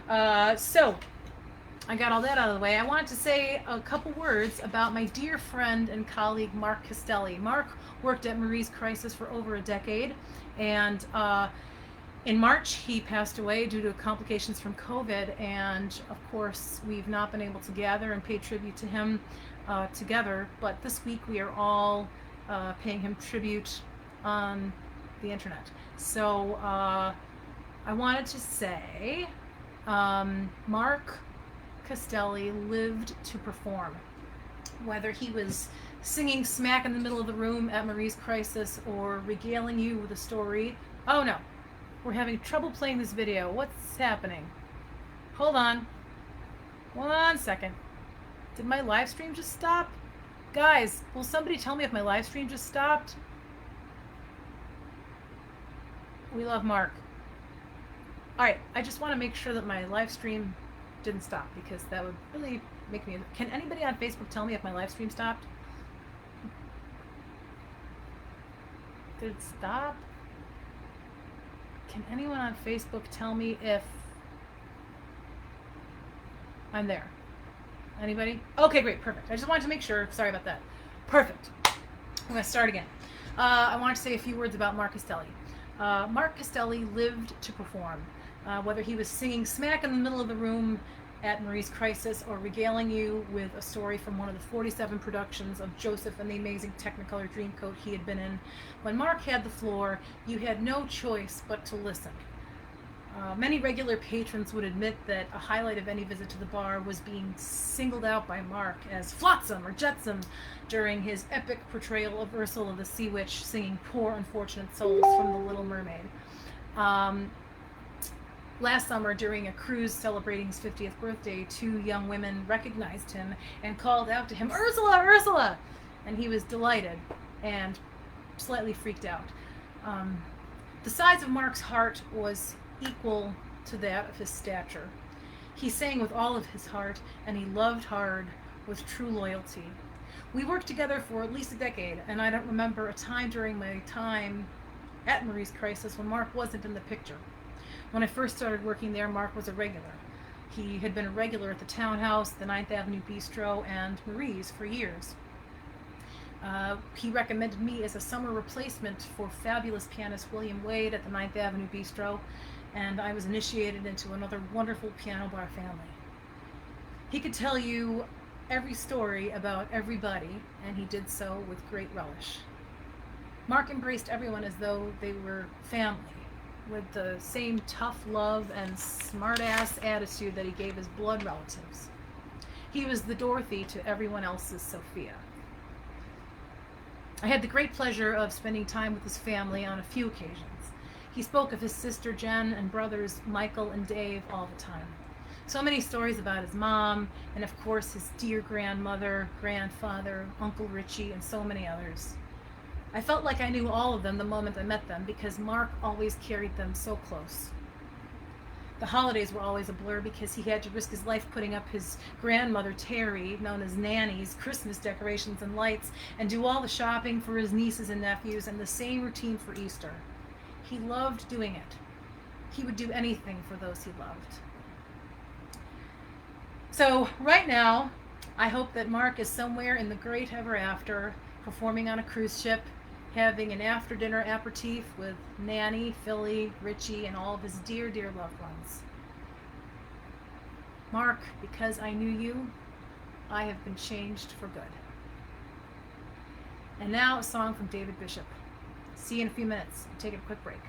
So I got all that out of the way. I wanted to say a couple words about my dear friend and colleague Mark Castelli. Mark worked at Marie's Crisis for over a decade, and in March he passed away due to complications from COVID. And of course, we've not been able to gather and pay tribute to him together. But this week we are all paying him tribute on the internet. So I wanted to say, Mark Castelli lived to perform. Whether he was singing smack in the middle of the room at Marie's Crisis or regaling you with a story. Oh no, we're having trouble playing this video. What's happening? Hold on. 1 second. Did my live stream just stop? Guys, will somebody tell me if my live stream just stopped? We love Mark. Alright, I just want to make sure that my live stream didn't stop, because that would really make me... Can anybody on Facebook tell me if my live stream stopped? Did it stop? Can anyone on Facebook tell me if I'm there? Anybody? Okay, great, perfect. I just wanted to make sure. Sorry about that. Perfect. I'm going to start again. I want to say a few words about Mark Castelli. Mark Castelli lived to perform. Whether he was singing smack in the middle of the room at Marie's Crisis or regaling you with a story from one of the 47 productions of Joseph and the Amazing Technicolor Dreamcoat he had been in, when Mark had the floor, you had no choice but to listen. Many regular patrons would admit that a highlight of any visit to the bar was being singled out by Mark as Flotsam or Jetsam during his epic portrayal of Ursula the Sea Witch singing Poor Unfortunate Souls from The Little Mermaid. Last summer, during a cruise celebrating his 50th birthday, 2 young women recognized him and called out to him, "Ursula, Ursula!" And he was delighted and slightly freaked out. The size of Mark's heart was equal to that of his stature. He sang with all of his heart, and he loved hard with true loyalty. We worked together for at least a decade, and I don't remember a time during my time at Marie's Crisis when Mark wasn't in the picture. When I first started working there, Mark was a regular. He had been a regular at the Townhouse, the 9th Avenue Bistro, and Marie's for years. He recommended me as a summer replacement for fabulous pianist William Wade at the 9th Avenue Bistro, and I was initiated into another wonderful piano bar family. He could tell you every story about everybody, and he did so with great relish. Mark embraced everyone as though they were family, with the same tough love and smart-ass attitude that he gave his blood relatives. He was the Dorothy to everyone else's Sophia. I had the great pleasure of spending time with his family on a few occasions. He spoke of his sister Jen and brothers Michael and Dave all the time. So many stories about his mom, and of course his dear grandmother, grandfather, Uncle Richie, and so many others. I felt like I knew all of them the moment I met them, because Mark always carried them so close. The holidays were always a blur because he had to risk his life putting up his grandmother Terry, known as Nanny's, Christmas decorations and lights, and do all the shopping for his nieces and nephews, and the same routine for Easter. He loved doing it. He would do anything for those he loved. So right now, I hope that Mark is somewhere in the great ever after, performing on a cruise ship, having an after-dinner aperitif with Nanny, Philly, Richie, and all of his dear, dear loved ones. Mark, because I knew you, I have been changed for good. And now a song from David Bishop. See you in a few minutes. I'm taking a quick break.